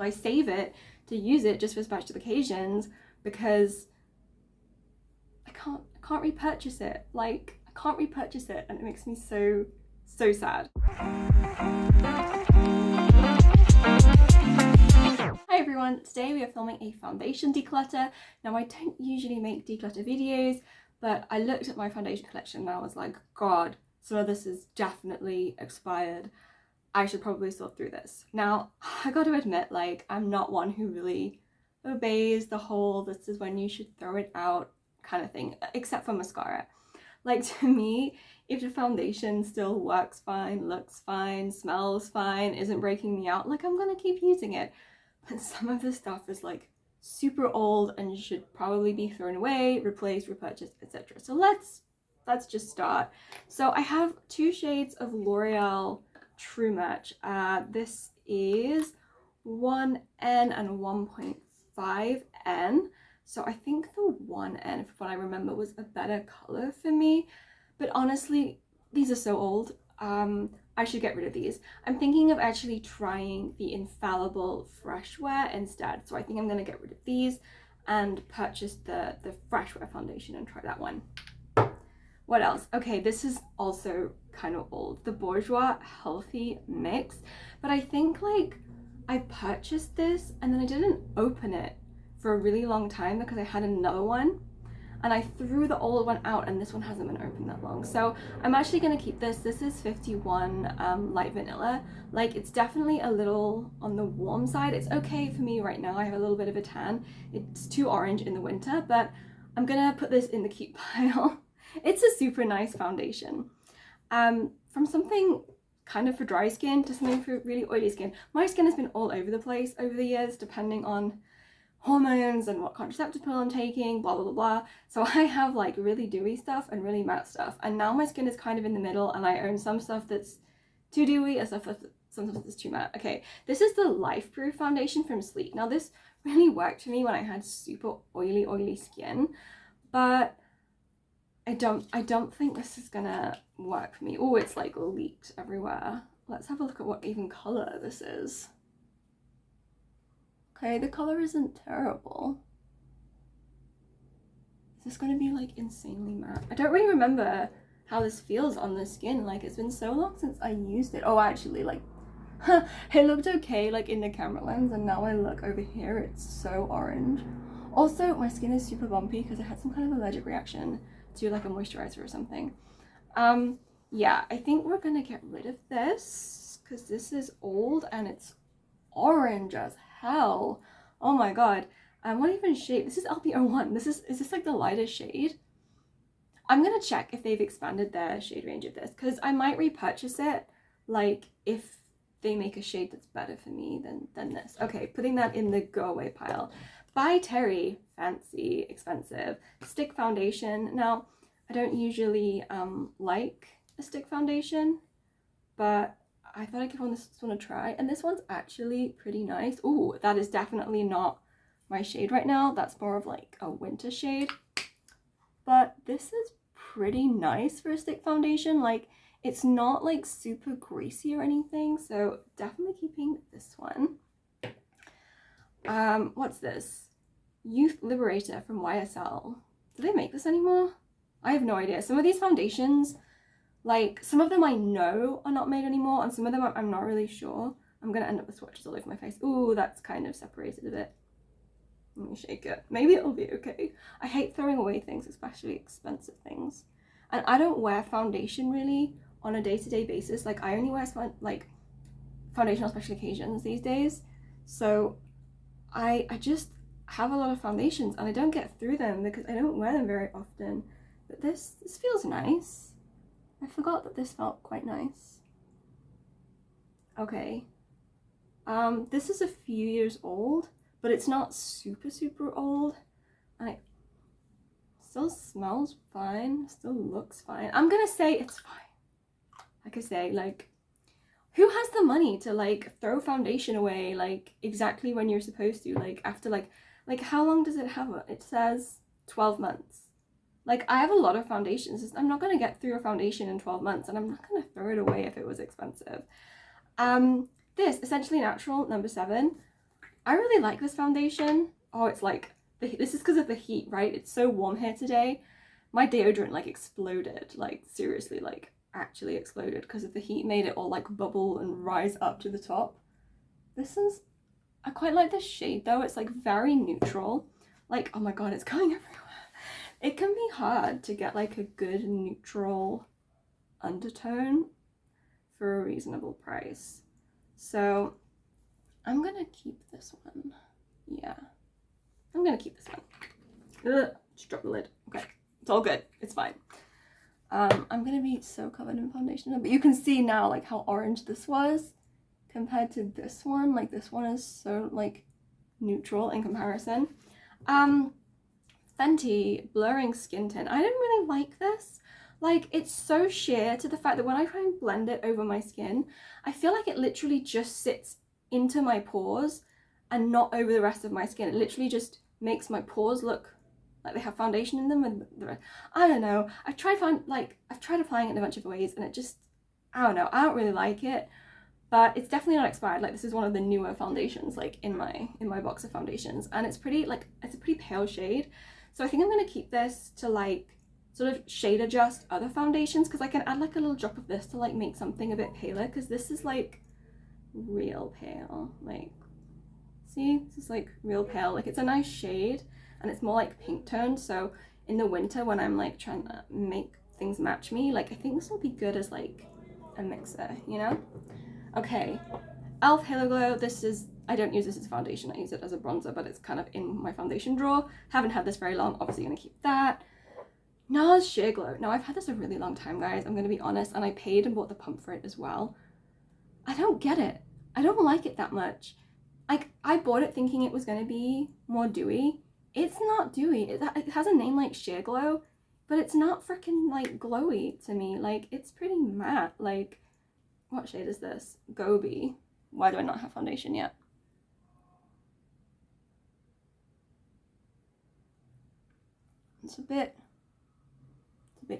I save it to use it just for special occasions because I can't repurchase it. Like, I can't repurchase it, and it makes me so sad. Hi everyone, today we are filming a foundation declutter. Now I don't usually make declutter videos, but I looked at my foundation collection and I was like, God, some of this is definitely expired. I should probably sort through this. Now, I got to admit, like, I'm not one who really obeys the whole this is when you should throw it out kind of thing, except for mascara. Like, to me, if the foundation still works fine, looks fine, smells fine, isn't breaking me out, like, I'm gonna keep using it. But some of the stuff is like super old and should probably be thrown away, replaced, repurchased, etc. So let's just start. So I have two shades of L'Oreal True Match. This is 1N and 1.5N. So I think the 1N, from what I remember, was a better color for me. But honestly, these are so old. I should get rid of these. I'm thinking of actually trying the Infallible Fresh Wear instead. So I think I'm going to get rid of these and purchase the Fresh Wear foundation and try that one. What else? Okay, this is also kind of old. The Bourjois Healthy Mix. But I think, like, I purchased this and then I didn't open it for a really long time because I had another one. And I threw the old one out and this one hasn't been open that long. So I'm actually going to keep this. This is 51 Light Vanilla. Like, it's definitely a little on the warm side. It's okay for me right now. I have a little bit of a tan. It's too orange in the winter, but I'm going to put this in the keep pile. It's a super nice foundation. From something kind of for dry skin to something for really oily skin. My skin has been all over the place over the years, depending on hormones and what contraceptive pill I'm taking, blah, blah, blah, blah. So I have like really dewy stuff and really matte stuff. And now my skin is kind of in the middle and I own some stuff that's too dewy and some stuff that's too matte. Okay, this is the Life Proof foundation from Sleek. Now this really worked for me when I had super oily skin, but I don't think this is gonna work for me. Oh, it's like leaked everywhere. Let's have a look at what even color this is. Okay, the color isn't terrible. Is this gonna be like insanely matte? I don't really remember how this feels on the skin. Like, it's been so long since I used it. Oh, actually, like, it looked okay like in the camera lens, and now I look over here, it's so orange. Also, my skin is super bumpy because I had some kind of allergic reaction to like a moisturizer or something. Yeah, I think we're gonna get rid of this because this is old and it's orange as hell. Oh my god. What even shade? This is LB01. Is this like the lightest shade? I'm gonna check if they've expanded their shade range of this because I might repurchase it, like, if they make a shade that's better for me than this. Okay, putting that in the go away pile. By Terry, fancy, expensive stick foundation. Now, I don't usually like a stick foundation, but I thought I'd give this one a try, and this one's actually pretty nice. Ooh, that is definitely not my shade right now. That's more of like a winter shade, but this is pretty nice for a stick foundation. Like, it's not like super greasy or anything, so definitely keeping this one. What's this? Youth Liberator from YSL. Do they make this anymore? I have no idea. Some of these foundations, like, some of them I know are not made anymore, and some of them I'm not really sure. I'm gonna end up with swatches all over my face. Ooh, that's kind of separated a bit. Let me shake it. Maybe it'll be okay. I hate throwing away things, especially expensive things. And I don't wear foundation really on a day-to-day basis. Like, I only wear like foundation on special occasions these days. So I just have a lot of foundations and I don't get through them because I don't wear them very often. But this feels nice. I forgot that this felt quite nice. Okay. This is a few years old, but it's not super old. And it still smells fine, still looks fine. I'm gonna say it's fine. Like I say, like, who has the money to like throw foundation away like exactly when you're supposed to? Like, after like how long does it have? It says 12 months. Like, I have a lot of foundations. I'm not gonna get through a foundation in 12 months, and I'm not gonna throw it away if it was expensive. This Essentially Natural No. 7. I really like this foundation. Oh, it's like, this is because of the heat, right? It's so warm here today. My deodorant like exploded, like seriously, like actually exploded because of the heat. Made it all like bubble and rise up to the top. This is, I quite like this shade though. It's like very neutral. Like, oh my god, it's going everywhere. It can be hard to get like a good neutral undertone for a reasonable price. So I'm gonna keep this one. Yeah, I'm gonna keep this one. Ugh, just drop the lid. Okay, it's all good. It's fine. I'm gonna be so covered in foundation, but you can see now like how orange this was compared to this one. Like this one is so like neutral in comparison. Fenty Blurring Skin Tint. I didn't really like this. Like, it's so sheer to the fact that when I try and blend it over my skin, I feel like it literally just sits into my pores and not over the rest of my skin. It literally just makes my pores look like they have foundation in them, and I don't know. I've tried applying it in a bunch of ways, and it just, I don't know. I don't really like it, but it's definitely not expired. Like, this is one of the newer foundations, like in my box of foundations, and it's pretty, like, it's a pretty pale shade. So I think I'm gonna keep this to like sort of shade adjust other foundations, because I can add like a little drop of this to like make something a bit paler, because this is like real pale. Like, see, this is like real pale. Like, it's a nice shade and it's more like pink toned, so in the winter when I'm like trying to make things match me, like I think this will be good as like a mixer, you know? Okay, e.l.f. Halo Glow. This is, I don't use this as a foundation, I use it as a bronzer, but it's kind of in my foundation drawer. Haven't had this very long, obviously gonna keep that. NARS Sheer Glow. Now, I've had this a really long time, guys, I'm gonna be honest, and I paid and bought the pump for it as well. I don't get it. I don't like it that much. Like, I bought it thinking it was gonna be more dewy. It's not dewy. It has a name like Sheer Glow, but it's not freaking like glowy to me. Like, it's pretty matte. Like, what shade is this? Gobi. Why do I not have foundation yet? It's a bit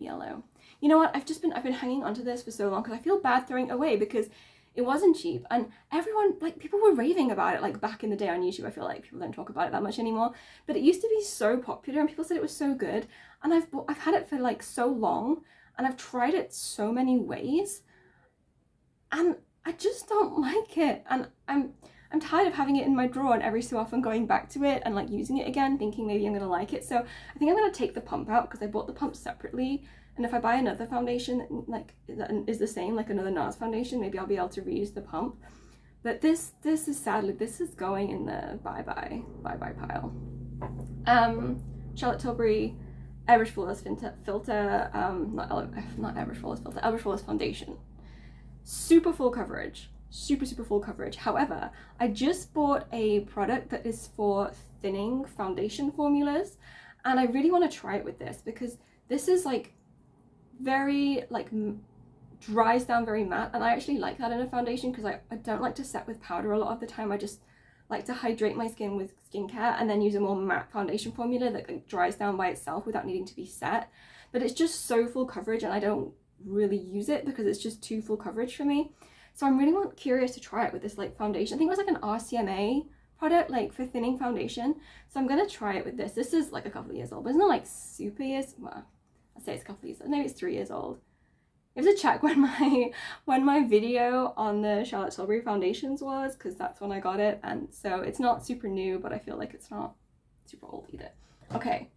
yellow. You know what? I've been hanging onto this for so long because I feel bad throwing it away, because it wasn't cheap, and everyone, like, people were raving about it like back in the day on YouTube. I feel like people don't talk about it that much anymore, but it used to be so popular and people said it was so good, and I've had it for like so long, and I've tried it so many ways, and I just don't like it, and I'm tired of having it in my drawer and every so often going back to it and like using it again thinking maybe I'm gonna like it. So I think I'm gonna take the pump out, because I bought the pump separately, and if I buy another foundation like that is the same, like another NARS foundation, maybe I'll be able to reuse the pump. But this is sadly, this is going in the bye-bye pile. Charlotte Tilbury Airbrush Flawless Filter, not Airbrush Flawless Filter, Airbrush Flawless Foundation. Super full coverage. Super full coverage. However, I just bought a product that is for thinning foundation formulas, and I really want to try it with this, because this is like very like dries down very matte, and I actually like that in a foundation, because I don't like to set with powder a lot of the time. I just like to hydrate my skin with skincare and then use a more matte foundation formula that like dries down by itself without needing to be set. But it's just so full coverage, and I don't really use it because it's just too full coverage for me. So I'm really curious to try it with this like foundation. I think it was like an RCMA product, like for thinning foundation. So I'm gonna try it with this. This is like a couple of years old, but it's not like super years. Well, I'd say it's a couple of years. Maybe it's 3 years old. You have to check when my video on the Charlotte Tilbury foundations was, because that's when I got it, and so it's not super new, but I feel like it's not super old either. Okay,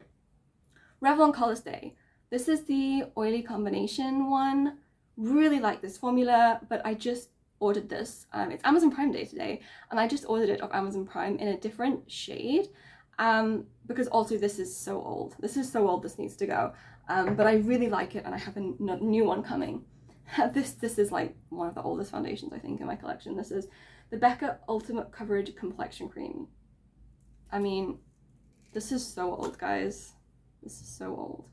Revlon Color Stay. This is the oily combination one. Really like this formula, but I just ordered this. It's Amazon Prime Day today, and I just ordered it off Amazon Prime in a different shade, because also this is so old. This is so old, this needs to go. But I really like it, and I have a new one coming. This is like one of the oldest foundations I think in my collection. This is the Becca Ultimate Coverage Complexion Cream. I mean, this is so old, guys. This is so old.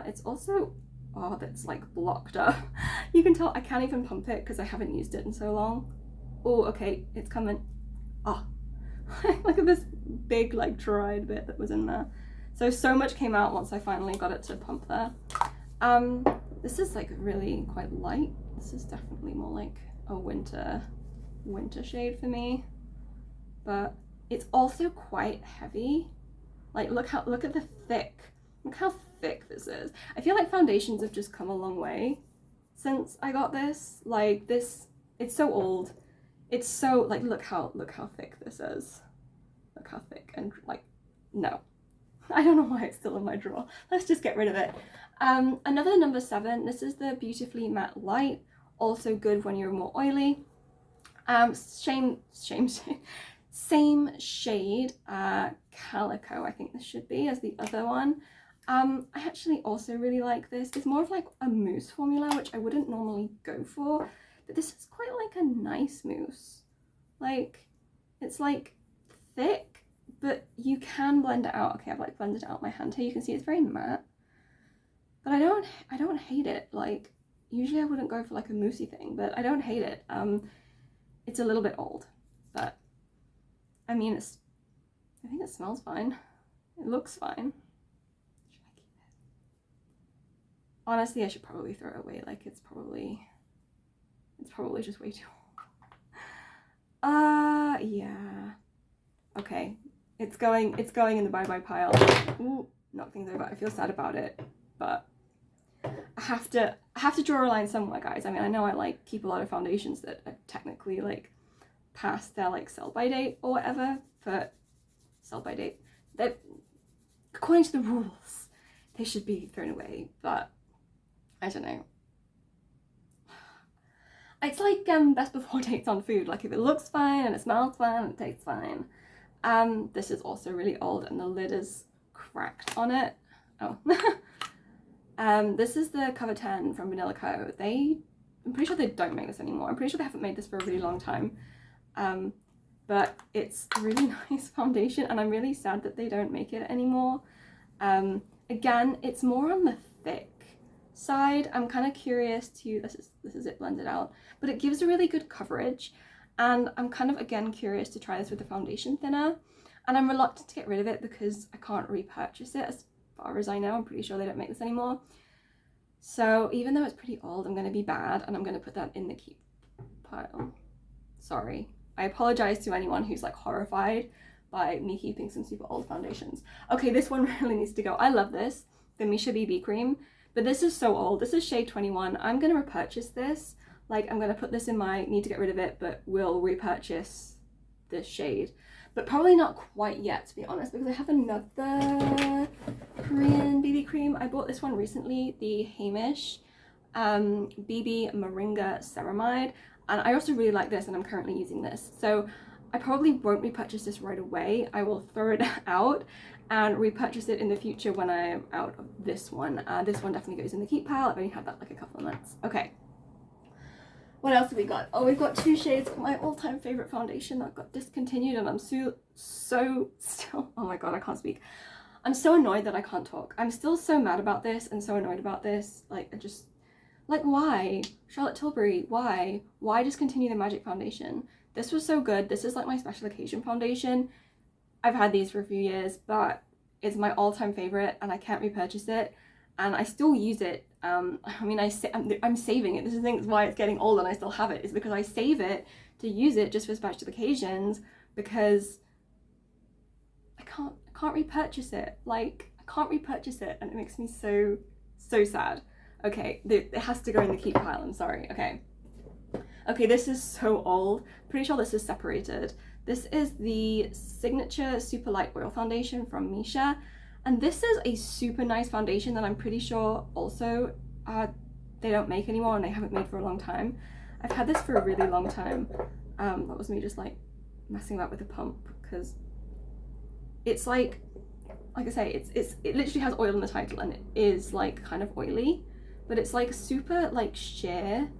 It's also, oh, that's like blocked up. You can tell I can't even pump it because I haven't used it in so long. Oh, okay, it's coming. Oh, look at this big like dried bit that was in there. So much came out once I finally got it to pump there. This is like really quite light. This is definitely more like a winter shade for me. but it's also quite heavy. Like, look at look how thick this is. I feel like foundations have just come a long way since I got this. Like this, it's so old. It's so like, look how thick this is. Look how thick, and like, no. I don't know why it's still in my drawer. Let's just get rid of it. Another number 7, this is the Beautifully Matte Light. Also good when you're more oily. Same shade, Calico, I think this should be, as the other one. I actually also really like this. It's more of like a mousse formula, which I wouldn't normally go for, but this is quite like a nice mousse. Like, it's like thick, but you can blend it out. Okay, I've like blended it out my hand here. You can see it's very matte, but I don't hate it. Like, usually I wouldn't go for like a moussey thing, but I don't hate it. It's a little bit old, but I mean, I think it smells fine. It looks fine. Should I keep it? Honestly, I should probably throw it away. Like, it's probably just way too old. Yeah. Okay. It's going in the bye-bye pile. Ooh, knock things over. I feel sad about it, but I have to draw a line somewhere, guys. I mean, I know I like keep a lot of foundations that are technically like past their like sell-by date or whatever, but sell-by date, that according to the rules, they should be thrown away, but I don't know. It's like best before dates on food. Like, if it looks fine and it smells fine and it tastes fine. This is also really old and the lid is cracked on it. Oh. This is the Cover 10 from Vanilla Co. I'm pretty sure they don't make this anymore. I'm pretty sure they haven't made this for a really long time. But it's a really nice foundation, and I'm really sad that they don't make it anymore. Again, it's more on the thick side. I'm kind of curious to, this is it blended out, but it gives a really good coverage, and I'm kind of again curious to try this with the foundation thinner, and I'm reluctant to get rid of it because I can't repurchase it as far as I know. I'm pretty sure they don't make this anymore. So even though it's pretty old, I'm going to be bad, and I'm going to put that in the keep pile. Sorry. I apologize to anyone who's like horrified by me keeping some super old foundations. Okay, this one really needs to go. I love this, the Misha BB cream, but this is so old. This is shade 21. I'm going to repurchase this. Like, I'm going to put this in my need to get rid of it, but will repurchase this shade. But probably not quite yet, to be honest, because I have another Korean BB cream. I bought this one recently, the Hamish BB Moringa Ceramide. And I also really like this, and I'm currently using this. So I probably won't repurchase this right away. I will throw it out and repurchase it in the future when I am out of this one. This one definitely goes in the keep pile. I've only had that like a couple of months. Okay. What else have we got? Oh, we've got 2 shades of my all-time favorite foundation that got discontinued, and I'm so still, oh my god, I can't speak. I'm so annoyed that I can't talk. I'm still so mad about this and so annoyed about this. Like, I just, like, why? Charlotte Tilbury, why? Why discontinue the Magic Foundation? This was so good. This is like my special occasion foundation. I've had these for a few years, but it's my all-time favorite, and I can't repurchase it, and I still use it. I mean, I'm saving it. This is the thing, why it's getting old and I still have it, is because I save it to use it just for special occasions, because I can't repurchase it. Like, I can't repurchase it, and it makes me so sad. Okay, it has to go in the keep pile, I'm sorry. Okay, this is so old. Pretty sure this is separated. This is the Signature Super Light Oil Foundation from Misha. And this is a super nice foundation that I'm pretty sure also they don't make anymore, and they haven't made for a long time. I've had this for a really long time. That was me just like messing about with the pump, because it's like I say, it literally has oil in the title, and it is like kind of oily, but it's like super like sheer,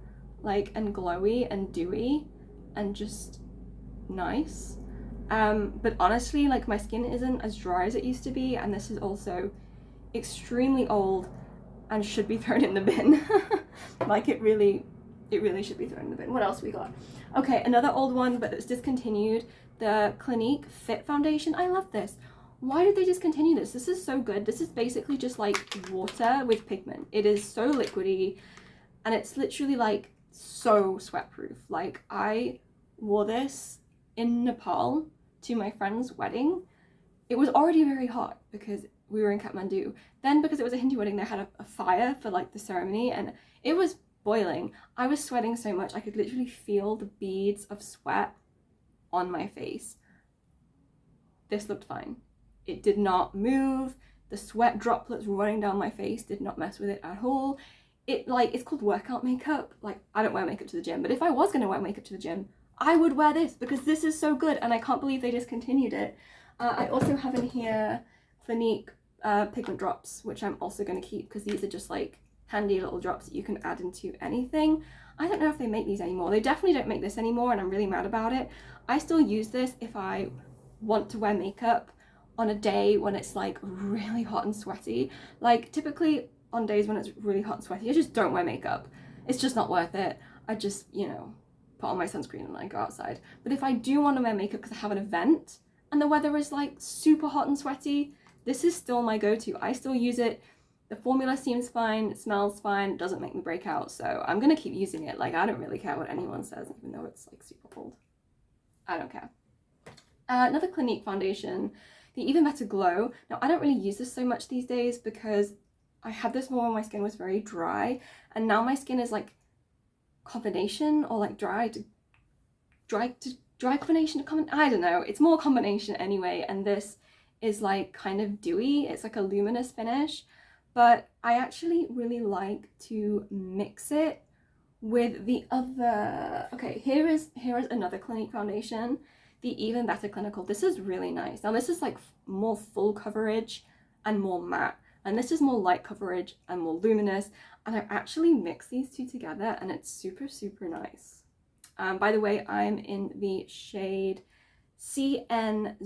like, and glowy and dewy and just nice. But honestly, like, my skin isn't as dry as it used to be, and this is also extremely old and should be thrown in the bin. Like, it really should be thrown in the bin. What else we got? Okay, another old one, but it's discontinued, the Clinique Fit Foundation. I love this. Why did they discontinue this? This is so good. This is basically just like water with pigment. It is so liquidy, and it's literally like so sweat proof. Like, I wore this in Nepal to my friend's wedding, it was already very hot because we were in Kathmandu. Then because it was a Hindu wedding, they had a fire for like the ceremony and it was boiling. I was sweating so much, I could literally feel the beads of sweat on my face. This looked fine. It did not move. The sweat droplets running down my face did not mess with it at all. It's called workout makeup. Like, I don't wear makeup to the gym, but if I was gonna wear makeup to the gym, I would wear this because this is so good and I can't believe they discontinued it. I also have in here Clinique pigment drops, which I'm also gonna keep because these are just like handy little drops that you can add into anything. I don't know if they make these anymore. They definitely don't make this anymore and I'm really mad about it. I still use this if I want to wear makeup on a day when it's like really hot and sweaty. Like typically on days when it's really hot and sweaty, I just don't wear makeup. It's just not worth it. I just, you know, put on my sunscreen and I go outside. But if I do want to wear makeup because I have an event and the weather is like super hot and sweaty, this is still my go-to. I still use it. The formula seems fine, it smells fine, it doesn't make me break out, so I'm gonna keep using it. Like, I don't really care what anyone says, even though it's like super cold. I don't care. Another Clinique foundation, the Even Better Glow. Now, I don't really use this so much these days because I had this more when my skin was very dry, and now my skin is like combination or like dry combination to I don't know. It's more combination anyway, and this is like kind of dewy. It's like a luminous finish. But I actually really like to mix it with the other, okay, here is another Clinique foundation, the Even Better Clinical. This is really nice. Now this is like more full coverage and more matte, and this is more light coverage and more luminous, and I actually mix these two together and it's super, super nice. By the way, I'm in the shade CN02,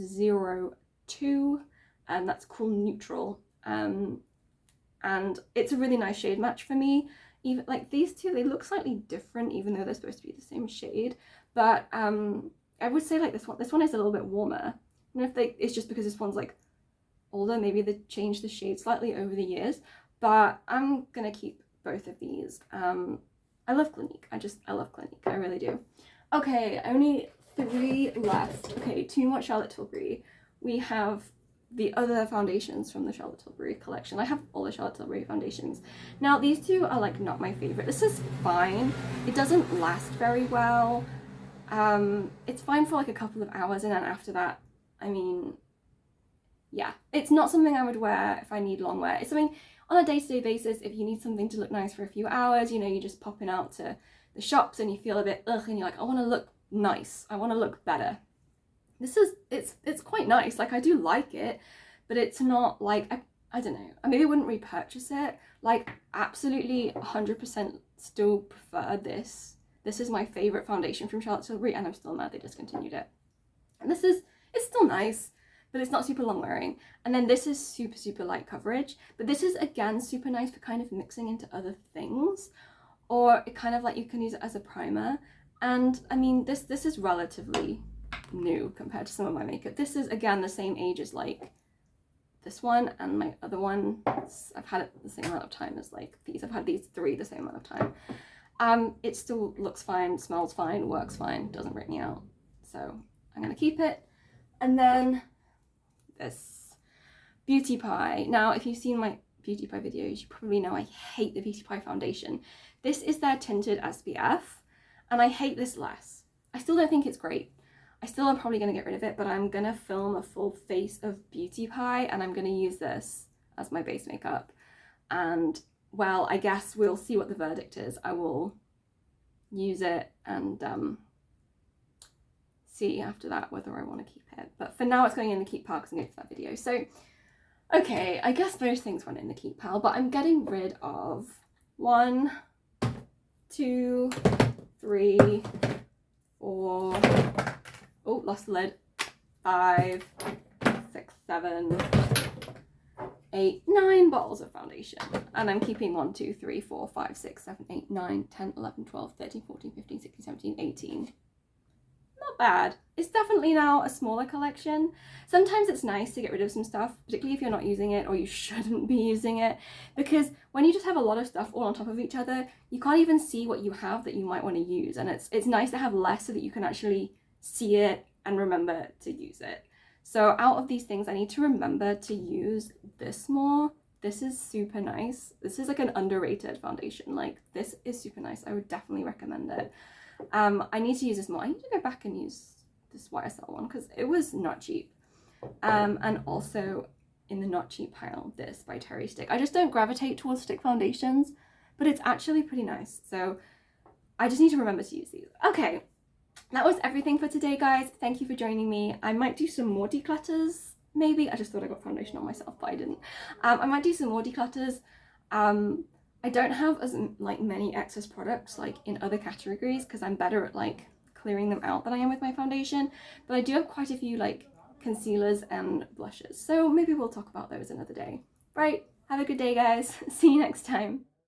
and that's Cool Neutral. And it's a really nice shade match for me. Even like these two, they look slightly different even though they're supposed to be the same shade, but I would say like this one is a little bit warmer. And if it's just because this one's like older, maybe they changed the shade slightly over the years, but I'm gonna keep both of these. I love Clinique. I love Clinique, I really do. Okay, only 3 left. Okay, 2 more Charlotte Tilbury. We have the other foundations from the Charlotte Tilbury collection. I have all the Charlotte Tilbury foundations. Now these two are like not my favorite. This is fine. It doesn't last very well. It's fine for like a couple of hours, and then after that, I mean, yeah, it's not something I would wear if I need long wear. It's something on a day-to-day basis, if you need something to look nice for a few hours, you know, you're just popping out to the shops and you feel a bit ugh and you're like, I want to look nice, I want to look better. This is, it's quite nice, like I do like it, but it's not like, I don't know, I maybe wouldn't repurchase it, like absolutely 100% still prefer this. This is my favourite foundation from Charlotte Tilbury, and I'm still mad they discontinued it. And this is, it's still nice, but it's not super long wearing. And then this is super, super light coverage, but this is again super nice for kind of mixing into other things, or it kind of like you can use it as a primer. And I mean, this is relatively new compared to some of my makeup. This is again the same age as like this one and my other one. I've had it the same amount of time as like these. I've had these 3 the same amount of time. It still looks fine, smells fine, works fine, doesn't rip me out. So I'm gonna keep it. And then this Beauty Pie. Now, if you've seen my Beauty Pie videos, you probably know I hate the Beauty Pie foundation. This is their tinted SPF, and I hate this less. I still don't think it's great. I still am probably going to get rid of it, but I'm going to film a full face of Beauty Pie, and I'm going to use this as my base makeup. And, well, I guess we'll see what the verdict is. I will use it and see after that whether I want to keep it. But for now, it's going in the keep pile because I'm going for that video. So, okay, I guess those things went in the keep pile, but I'm getting rid of 1, 2, 3, 4, oh, lost the lid, 5, 6, 7, 8, 9 bottles of foundation. And I'm keeping 1, 2, 3, 4, 5, 6, 7, 8, 9, 10, 11, 12, 13, 14, 15, 16, 17, 18. Not bad. It's definitely now a smaller collection. Sometimes it's nice to get rid of some stuff, particularly if you're not using it or you shouldn't be using it, because when you just have a lot of stuff all on top of each other, you can't even see what you have that you might want to use, and it's nice to have less so that you can actually see it and remember to use it. So out of these things, I need to remember to use this more. This is super nice. This is like an underrated foundation. Like, this is super nice. I would definitely recommend it. I need to use this more. I need to go back and use this YSL one because it was not cheap. And also in the not cheap pile, this by Terry Stick. I just don't gravitate towards stick foundations, but it's actually pretty nice. So I just need to remember to use these. Okay, that was everything for today, guys. Thank you for joining me. I might do some more declutters, maybe. I just thought I got foundation on myself, but I didn't. I might do some more declutters. I don't have as like many excess products like in other categories because I'm better at like clearing them out than I am with my foundation, but I do have quite a few like concealers and blushes, so maybe we'll talk about those another day. Right, have a good day, guys. See you next time.